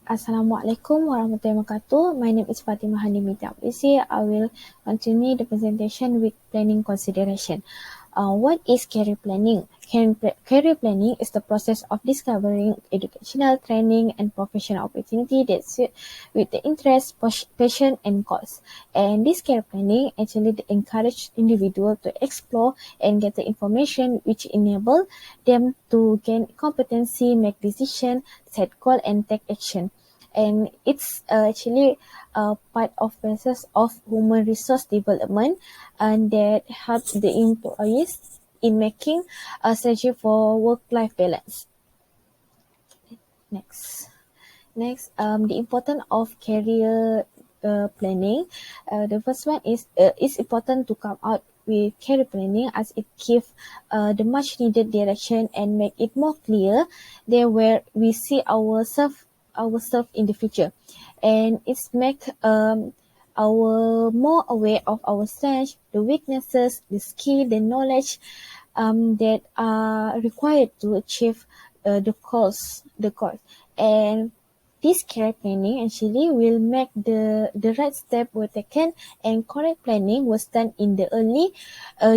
Assalamualaikum warahmatullahi wabarakatuh. My name is Fatimah Hanimita. I will continue the presentation with planning consideration. What is career planning? Career planning is the process of discovering educational, training, and professional opportunity that suit with the interest, passion, and goals. And this career planning actually encourages individuals to explore and get the information which enable them to gain competency, make decision, set goal, and take action. And it's actually part of process of human resource development, and that helps the employees in making a strategy for work-life balance. Next, the importance of career planning. The first one is it's important to come out with career planning as it gives the much needed direction and make it more clear there where we see ourselves in the future, and it's make our more aware of our strengths, the weaknesses, the skill, the knowledge that are required to achieve the course. And this career planning actually will make the right step were taken, and correct planning was done in the early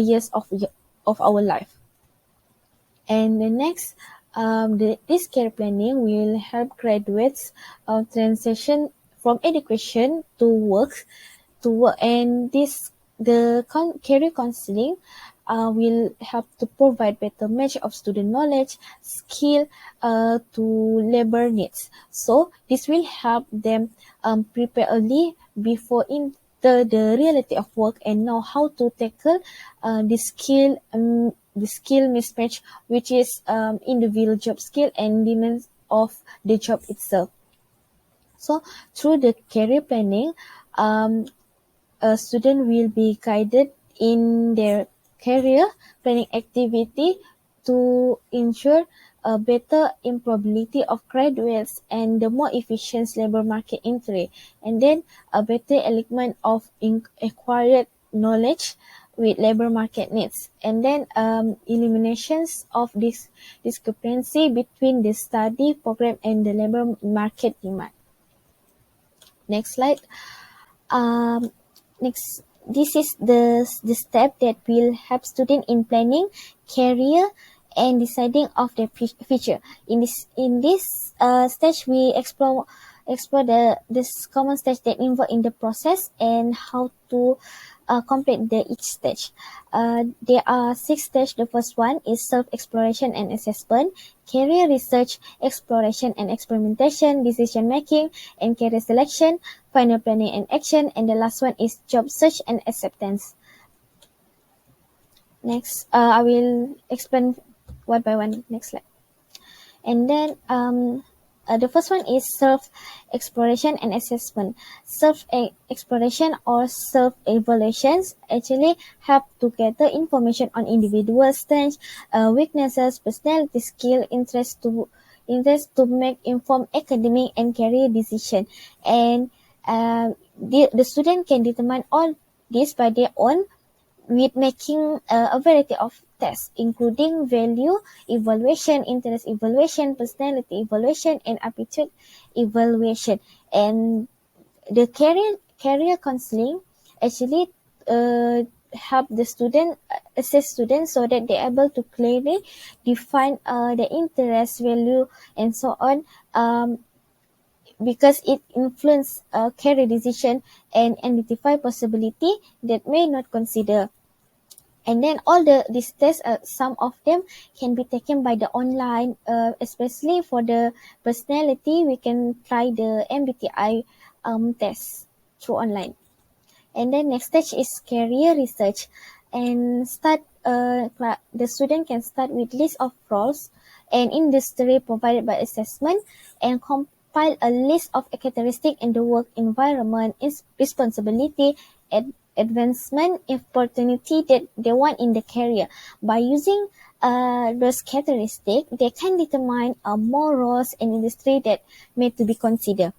years of our life. And the next, this career planning will help graduates transition from education to work, and the career counseling will help to provide better match of student knowledge, skill to labor needs. So this will help them prepare early before in the reality of work and know how to tackle the skill mismatch, which is individual job skill and demands of the job itself. So through the career planning, a student will be guided in their career planning activity to ensure a better employability of graduates and the more efficient labor market entry, and then a better alignment of acquired knowledge with labor market needs, and then eliminations of this discrepancy between the study program and the labor market demand. Next slide. Next, this is the step that will help student in planning career and deciding of their future. In this stage, we explore this common stage that involved in the process and how to complete each stage. There are 6 stages. The first one is self-exploration and assessment, career research, exploration and experimentation, decision making, and career selection, final planning and action, and the last one is job search and acceptance. Next, I will explain one by one. Next slide. And then the first one is self-exploration and assessment. Self-exploration or self-evaluations actually help to gather information on individual strengths, weaknesses, personality, skill, interest to make informed academic and career decision. And the student can determine all this by their own with making a variety of tests, including value evaluation, interest evaluation, personality evaluation, and aptitude evaluation. And the career counseling actually help the student assess students so that they're able to clearly define the interest, value, and so on, because it influences career decision and identify possibility that may not consider. And then all these tests, some of them can be taken by the online, especially for the personality, we can try the MBTI test through online. And then next stage is career research, and the student can start with list of roles and industry provided by assessment, and compile a list of characteristics in the work environment, responsibility, advancement opportunity that they want in the career. By using those characteristics, they can determine more roles and industry that may to be considered.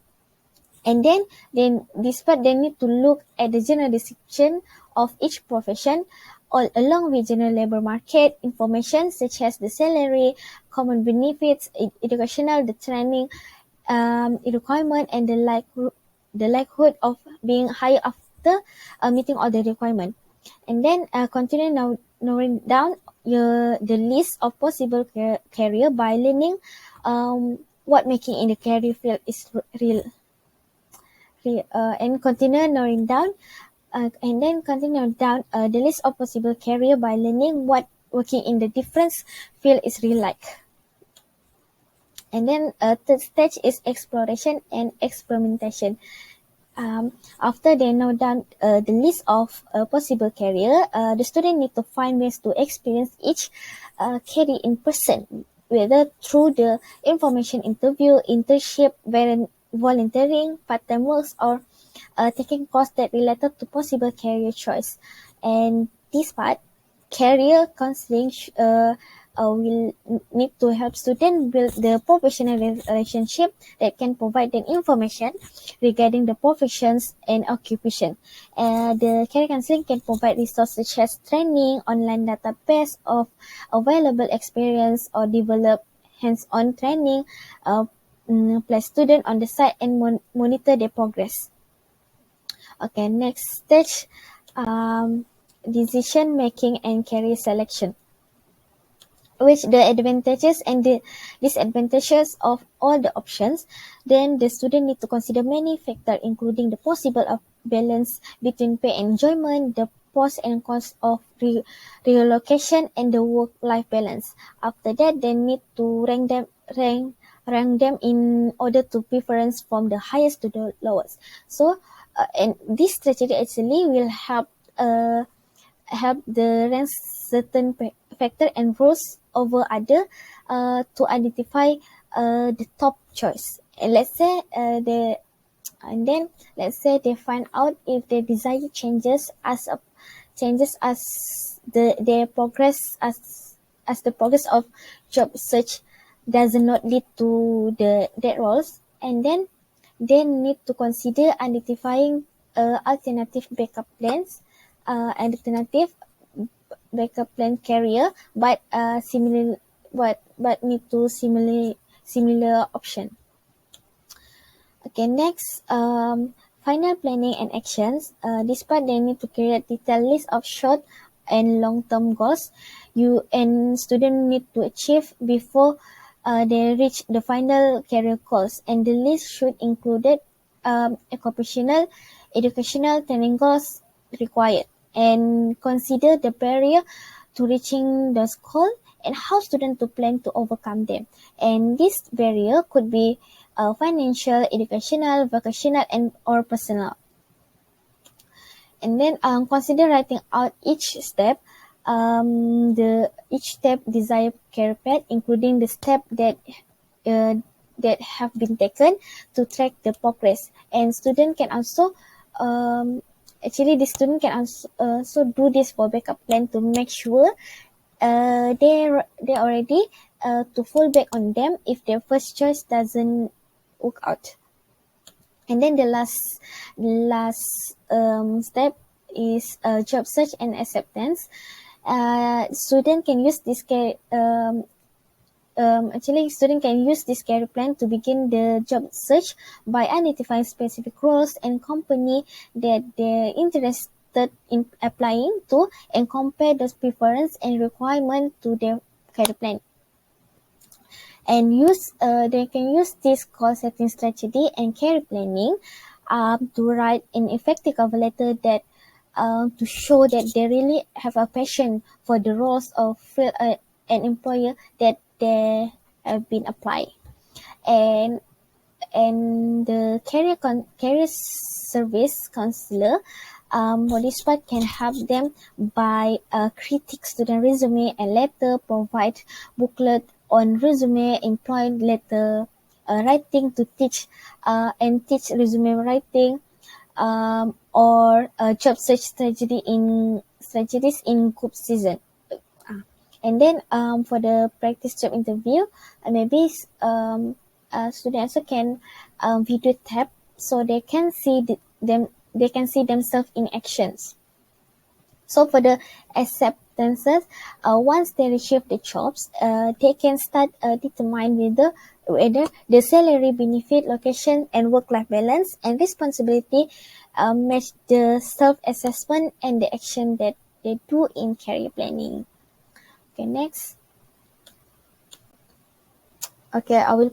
And then this part they need to look at the general description of each profession, all along with general labor market information such as the salary, common benefits, educational, the training, requirement and the likelihood of being hired after meeting all the requirement. And then continue narrowing down the list of possible career by learning what making in the career field is real. And continue narrowing down and then continue down the list of possible career by learning what working in the different field is real like. And then third stage is exploration and experimentation. After they know down the list of possible career, the student need to find ways to experience each career in person, whether through the information interview, internship, volunteering, part-time works, or taking course that related to possible career choice. And this part, career counseling will need to help students build the professional relationship that can provide them information regarding the professions and occupation. The career counseling can provide resources such as training, online database of available experience, or develop hands-on training, place students on the site and monitor their progress. Okay, next stage, decision making and career selection, which the advantages and the disadvantages of all the options. Then the student need to consider many factors, including the possible of balance between pay and enjoyment, the pros and cons of relocation, and the work-life balance. After that, they need to rank them in order to preference from the highest to the lowest. So, and this strategy actually will help the rank certain factor and rules over other to identify the top choice. And let's say they find out if their desire changes as their progress as the progress of job search does not lead to that roles, and then they need to consider identifying alternative backup plans, alternative backup plan career, but need to similar option. Okay, next, final planning and actions. This part they need to create detailed list of short and long-term goals you and student need to achieve before they reach the final career goals, and the list should include occupational, educational training goals required, and consider the barrier to reaching those goals and how students to plan to overcome them. And this barrier could be financial, educational, vocational, and or personal. And then consider writing out each step, each step desired career path, including the step that have been taken to track the progress. And student can also the student can also do this for backup plan to make sure they already to fall back on them if their first choice doesn't work out. And then the last step is job search and acceptance. Student can use this student can use this career plan to begin the job search by identifying specific roles and company that they're interested in applying to, and compare those preference and requirement to their career plan. And they can use this goal setting strategy and career planning to write an effective cover letter that to show that they really have a passion for the roles of an employer that they have been applied. And the career service counselor for this part can help them by critique student resume and letter, provide booklet on resume, employ letter writing to teach resume writing, or job search strategies in group season. And then for the practice job interview, maybe students also can video tab so they can see themselves in actions. So for the acceptances, once they receive the jobs, they can start determine whether the salary, benefit, location, and work-life balance and responsibility match the self-assessment and the action that they do in career planning. Okay, next. Okay, I will